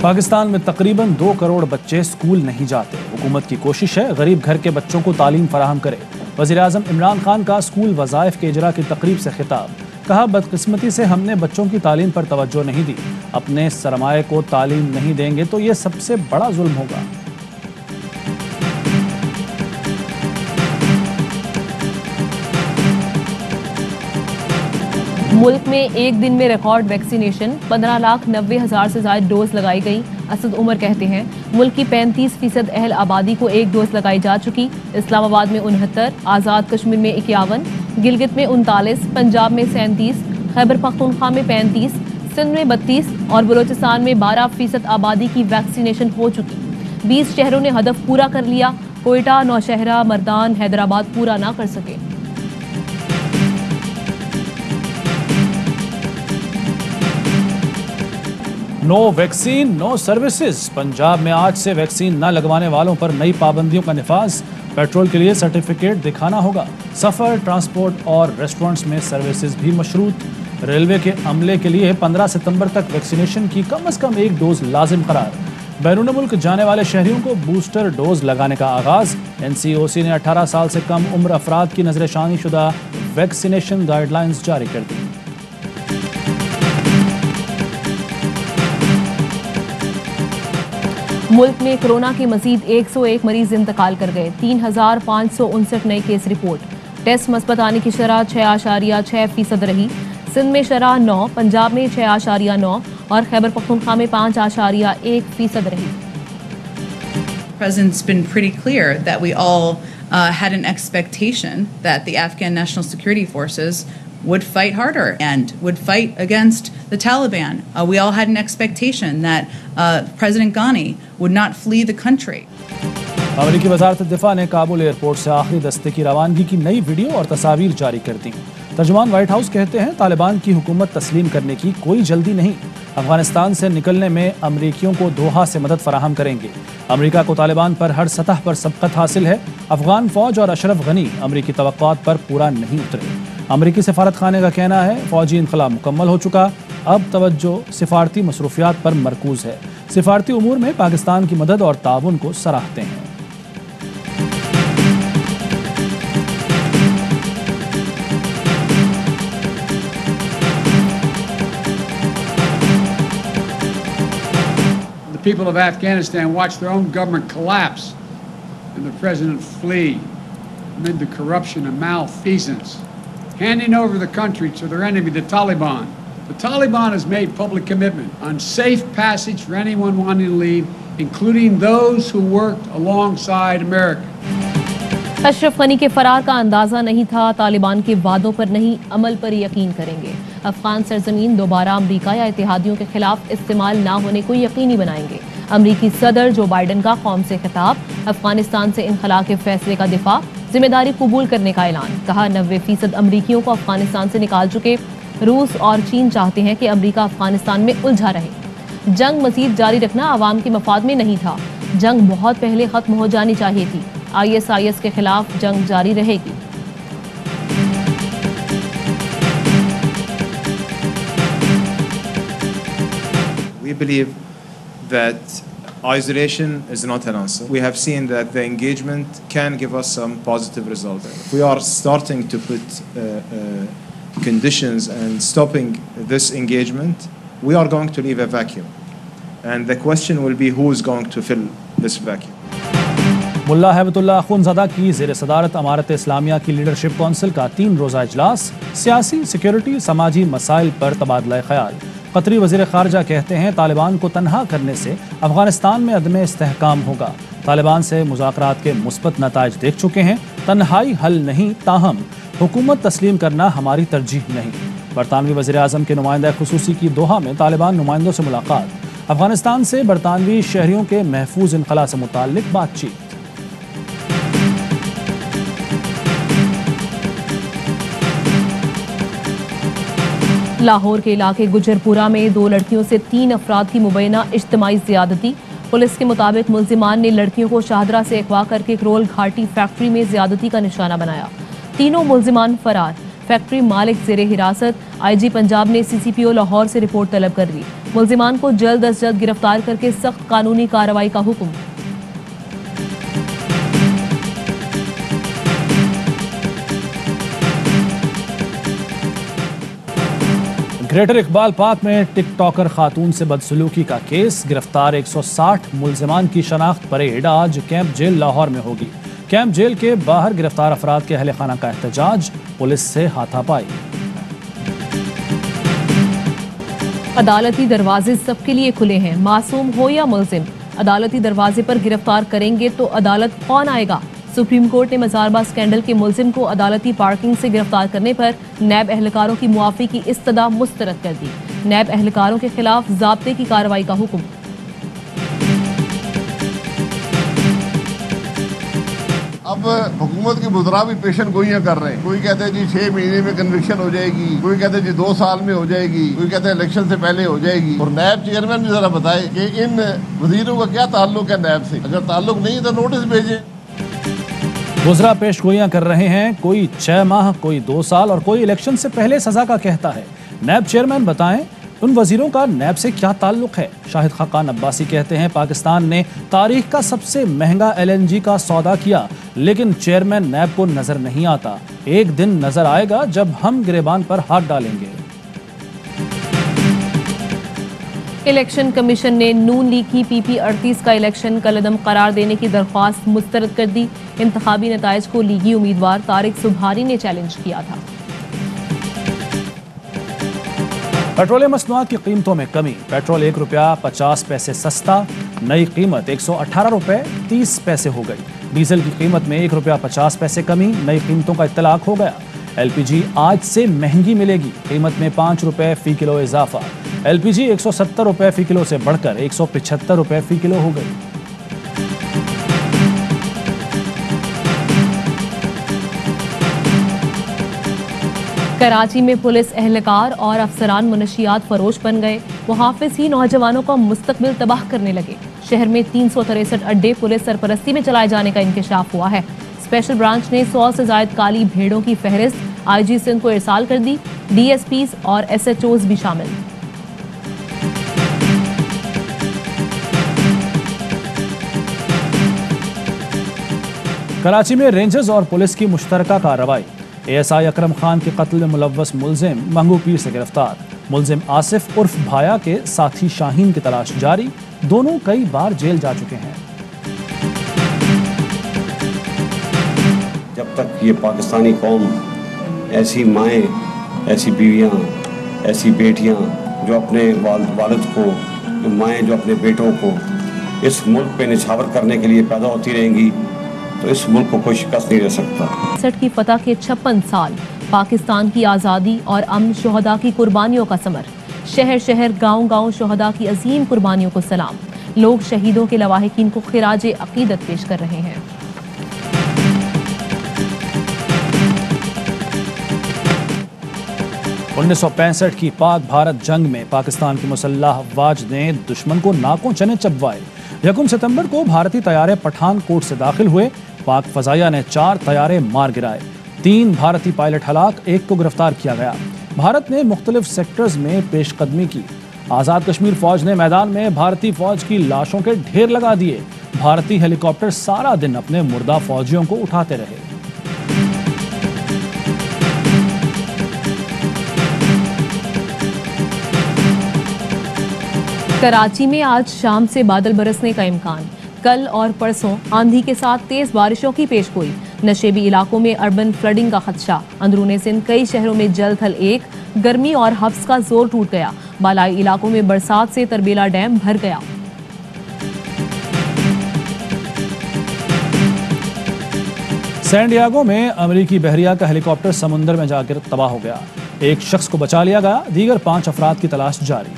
पाकिस्तान में तकरीबन 2 करोड़ बच्चे स्कूल नहीं जाते। हुकूमत की कोशिश है गरीब घर के बच्चों को तालीम फराहम करे। वज़ीर-ए-आज़म इमरान खान का स्कूल वज़ाइफ के इजरा की तकरीब से खिताब। कहा, बदकिस्मती से हमने बच्चों की तालीम पर तवज्जो नहीं दी। अपने सरमाए को तालीम नहीं देंगे तो ये सबसे बड़ा जुल्म होगा। मुल्क में एक दिन में रिकॉर्ड वैक्सीनेशन, 15,90,000 से ज्यादा डोज लगाई गई। असद उमर कहते हैं मुल्क की 35% अहल आबादी को एक डोज लगाई जा चुकी। इस्लामाबाद में 69, आज़ाद कश्मीर में 51, गिलगित में 39, पंजाब में 37, खैबर पख्तूनख्वा में 35, सिंध में 32 और बलोचिस्तान में 12% आबादी की वैक्सीनेशन हो चुकी। 20 शहरों ने हदफ पूरा कर लिया। कोयटा, नौशहरा, मर्दान, हैदराबाद पूरा ना कर सके। No vaccine no services. Punjab में आज से वैक्सीन न लगवाने वालों पर नई पाबंदियों का निफाज। पेट्रोल के लिए सर्टिफिकेट दिखाना होगा। सफ़र, ट्रांसपोर्ट और रेस्टोरेंट्स में सर्विसेज भी मशरूत। रेलवे के अमले के लिए 15 सितंबर तक वैक्सीनेशन की कम से कम एक डोज लाजिम करार। बैरून मुल्क जाने वाले शहरियों को बूस्टर डोज लगाने का आगाज। NCOC ने 18 साल से कम उम्र अफराद की नजरशानी शुदा वैक्सीनेशन गाइडलाइंस जारी कर दी। मुल्क में कोरोना के मजीद 101 मरीज इंतकाल कर गए। 3,559 नए केस रिपोर्ट। टेस्ट मस्बत आने की शरह 6.6% रही। सिंध में शरह 9, पंजाब में 6.9 और खैबर पख्तूनख्वा में 5.1% रही। President's been pretty clear that we all had an expectation that the Afghan National Security Forces would fight harder and would fight against the Taliban. We all had an expectation that President Ghani would not flee the country. अमरीकी वज़ारत दिफा ने Kabul airport से आखिरी दस्ते की रवानगी की नई वीडियो और तस्वीर जारी कर दी। तर्जुमान व्हाइट हाउस कहते हैं तालिबान की हुकूमत तस्लीम करने की कोई जल्दी नहीं। अफगानिस्तान से निकलने में अमरीकियों को दोहा से मदद फराहम करेंगे। अमरीका को तालिबान पर हर सतह पर सबकत हासिल है। अफगान फौज और अशरफ गनी अमरीकी तवक्कुआत पर पूरा नहीं उतरे। अमरीकी सफारत खाने का कहना है फौजी इनखला मुकम्मल हो चुका। अब तवज्जो सिफारती मसरूफियात पर मरकूज है। सिफारती उमूर में पाकिस्तान की मदद और ताउन को सराहते हैं। The people of Afghanistan watched their own government collapse and the president flee amid the corruption and malfeasance, handing over the country to their enemy, the Taliban. The Taliban has made public commitment on safe passage for anyone wanting to leave, including those who worked alongside America. Ashraf Ghani के फरार का अंदाजा नहीं था। तालिबान के वादों पर नहीं, अमल पर यकीन करेंगे। अफगान सरजमीन दोबारा अमरीका या इत्तेहादियों के खिलाफ इस्तेमाल ना होने को यकीनी बनाएंगे। अमरीकी सदर जो बाइडन का कौम से खिताब। अफगानिस्तान से इनखला के फैसले का दिफा, जिम्मेदारी कबूल करने का ऐलान। कहा, 90% अमरीकियों को अफगानिस्तान से निकाल चुके। रूस और चीन चाहते हैं कि अमरीका अफगानिस्तान में उलझा रहे। जंग मजीद जारी रखना आवाम के मफाद में नहीं था। जंग बहुत पहले खत्म हो जानी चाहिए थी। ISIS के खिलाफ जंग जारी रहेगी। We believe that isolation is not an answer. We have seen that the engagement can give us some positive results. We are starting to put conditions and stopping this engagement. We are going to leave a vacuum. And the question will be who is going to fill this vacuum. मुल्ला हैबतुल्लाह अख़ुंज़दा की ज़ेर सदारत अमारत इस्लामिया की leadership council का 3 रोज़ा इजलास। सियासी, security, समाजी मसाइल पर तबादला ख्याल। कतरी वज़ीर ख़ारजा कहते हैं तालिबान को तनहा करने से अफ़गानिस्तान में अदम इस्तेहकाम होगा। तालिबान से मुज़ाकरात के मुस्बत नताइज देख चुके हैं। तन्हाई हल नहीं, ताहम हुकूमत तस्लीम करना हमारी तरजीह नहीं। बरतानवी वज़ीर-ए-आज़म के नुमाइंदा खुसूसी की दोहा में तालिबान नुमाइंदों से मुलाकात। अफ़गानिस्तान से बरतानवी शहरियों के महफूज इनखला से मुताल्लिक बातचीत। लाहौर के इलाके गुजरपुरा में 2 लड़कियों से 3 अफराद की मुबैना इज्तिमाई ज़्यादती। पुलिस के मुताबिक मुल्जिमान ने लड़कियों को शाहदरा से अगवा करके करोल घाटी फैक्ट्री में ज़्यादती का निशाना बनाया। तीनों मुल्जिमान फरार। फैक्ट्री मालिक ज़ेरे हिरासत। IG पंजाब ने CCPO लाहौर से रिपोर्ट तलब कर दी। मुल्जिमान को जल्द अज जल्द गिरफ्तार करके सख्त कानूनी कार्रवाई का हुक्म। ग्रेटर इकबाल पार्क में टिकटॉकर खातून से बदसलूकी का केस। गिरफ्तार 160 मुल्जिमान की शनाख्त परेड आज कैंप जेल लाहौर में होगी। कैंप जेल के बाहर गिरफ्तार अफराद के अहले खाना का एहतजाज, पुलिस से हाथापाई। अदालती दरवाजे सबके लिए खुले हैं, मासूम हो या मुल्जिम। अदालती दरवाजे पर गिरफ्तार करेंगे तो अदालत कौन आएगा। सुप्रीम कोर्ट ने मज़ारबाग स्कैंडल के मुल्जिम को अदालती पार्किंग से गिरफ्तार करने पर नैब एहलकारों की मुआफ़ी की इस्तदा मुस्तरद कर दी। नैब एहलकारों के खिलाफ ज़ाब्ते की कार्रवाई का हुक्म। अब हुकूमत के बुज़रा भी पेशन गोइयां कर रहे हैं। कोई कहते हैं जी 6 महीने में कन्विक्शन हो जाएगी, कोई कहते हैं जी 2 साल में हो जाएगी, कोई कहते हैं इलेक्शन से पहले हो जाएगी। और नैब चेयरमैन भी जरा बताए कि इन वजीरों का क्या ताल्लुक है नैब से। अगर ताल्लुक नहीं तो नोटिस भेजें। बुज़रा पेश गोइयां कर रहे हैं, कोई 6 माह, कोई 2 साल और कोई इलेक्शन से पहले सजा का कहता है। नैब चेयरमैन बताएं उन वजीरों का नैब से क्या ताल्लुक है। शाहिद खाकान अब्बासी कहते हैं पाकिस्तान ने तारीख का सबसे महंगा LNG का सौदा किया, लेकिन चेयरमैन नैब को नजर नहीं आता। एक दिन नजर आएगा जब हम गिरेबान पर हाथ डालेंगे। इलेक्शन कमीशन ने नून लीग की PP 38 का इलेक्शन कलअदम करार देने की दरख्वास्त मुस्तरद कर दी। इंतखाबी नताइज को लीगी उम्मीदवार तारिक सुबहानी ने चैलेंज किया था। पेट्रोलियम मसनूआत की कीमतों में कमी। पेट्रोल ₹1.50 सस्ता, नई कीमत ₹118.30 हो गई। डीजल की कीमत में ₹1.50 कमी, नई कीमतों का इत्तलाक हो गया। LPG आज से महंगी मिलेगी, कीमत में ₹5 फी किलो इजाफा। LPG ₹170 फी किलो से बढ़कर ₹175 फी किलो हो गई। कराची में पुलिस एहलकार और अफसरान मनशियात फरोश बन गए। मुहाफिज ही नौजवानों का मुस्तकबिल तबाह करने लगे। शहर में 363 अड्डे पुलिस सरपरस्ती में चलाए जाने का इंकशाफ हुआ है। स्पेशल ब्रांच ने 100 से ज्यादा काली भेड़ों की फहरिस्त IG सिंध को इरसाल कर दी। DSPs और SHOs भी शामिल। कराची में रेंजर्स और पुलिस की मुश्तरका कार्रवाई। ASI अकरम खान के कत्ल में मुलव्वस मुल्जिम मंगू पीर से गिरफ्तार। मुल्जिम आसिफ उर्फ भाया के साथी शाहीन की तलाश जारी। दोनों कई बार जेल जा चुके हैं। जब तक ये पाकिस्तानी कौम ऐसी माएँ, ऐसी बीवियाँ, ऐसी बेटियाँ जो अपने वालिद को, जो माएँ जो अपने बेटों को इस मुल्क पे निछावर करने के लिए पैदा होती रहेंगी, तो इस मुल्क को कोई शिकस्त नहीं दे सकता। 67 की फतह के 56 साल, पाकिस्तान की आज़ादी और अमन शुहदा की कुर्बानियों का समर। शहर शहर, गांव गांव शुहदा की अजीम कुर्बानियों को सलाम। लोग शहीदों के लवाहिकीन को खिराजे अकीदत पेश कर रहे हैं। उन्नीस 1965 की पाक भारत जंग में पाकिस्तान की मुसल्लह अफवाज ने दुश्मन को नाकों चने चबवाए। 1 सितंबर को भारतीय तैयारे पठानकोट से दाखिल हुए। पाक फजाइया ने 4 तैयारे मार गिराए। 3 भारतीय पायलट हलाक, 1 को गिरफ्तार किया गया। भारत ने मुख्तलिफ सेक्टर्स में पेशकदमी की। आज़ाद कश्मीर फौज ने मैदान में भारतीय फौज की लाशों के ढेर लगा दिए। भारतीय हेलीकॉप्टर सारा दिन अपने मुर्दा फौजियों को उठाते रहे। कराची में आज शाम से बादल बरसने का इम्कान। कल और परसों आंधी के साथ तेज बारिशों की पेशगोई। नशेबी इलाकों में अर्बन फ्लडिंग का खदशा। अंदरूनी सिंध कई शहरों में जल थल 1। गर्मी और हब्स का जोर टूट गया। बालाई इलाकों में बरसात से तरबेला डैम भर गया। सैन डियागो में अमेरिकी बहरिया का हेलीकॉप्टर समुद्र में जाकर तबाह हो गया। 1 शख्स को बचा लिया गया, दीगर 5 अफराद की तलाश जारी।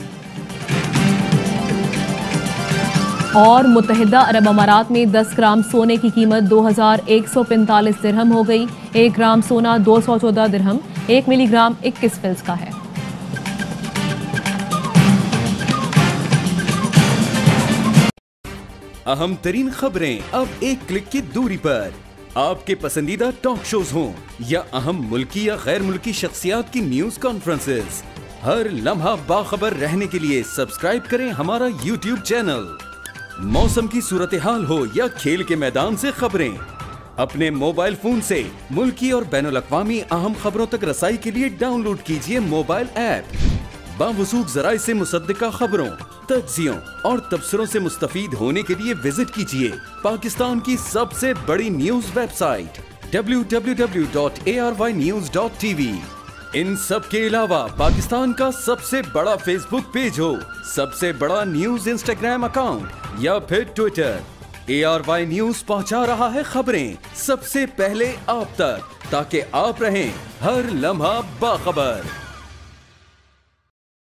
और मुत्तहिदा अरब अमारात में 10 ग्राम सोने की कीमत 2145 दिरहम हो गई। 1 ग्राम सोना 214 दिरहम, 1 मिलीग्राम 21 फिल्स का है। अहम तरीन खबरें अब एक क्लिक की दूरी पर। आपके पसंदीदा टॉक शोज हों या अहम मुल्की या गैर मुल्की शख्सियात की न्यूज कॉन्फ्रेंसेस, हर लम्हा बाखबर रहने के लिए सब्सक्राइब करें हमारा YouTube चैनल। मौसम की सूरत हाल हो या खेल के मैदान से खबरें, अपने मोबाइल फोन से मुल्की और बैनुल-अक़वामी अहम खबरों तक रसाई के लिए डाउनलोड कीजिए मोबाइल ऐप। बावसूख ज़राए से मुसद्दिका खबरों, तज्ज़ियों और तबसरों से मुस्तफ़ीद होने के लिए विजिट कीजिए पाकिस्तान की सबसे बड़ी न्यूज वेबसाइट www.arvnews.tv। इन सब के अलावा पाकिस्तान का सबसे बड़ा फेसबुक पेज हो, सबसे बड़ा न्यूज इंस्टाग्राम अकाउंट या फिर ट्विटर, ARY न्यूज पहुंचा रहा है खबरें सबसे पहले आप तक, ताकि आप रहें हर लम्हा बाखबर।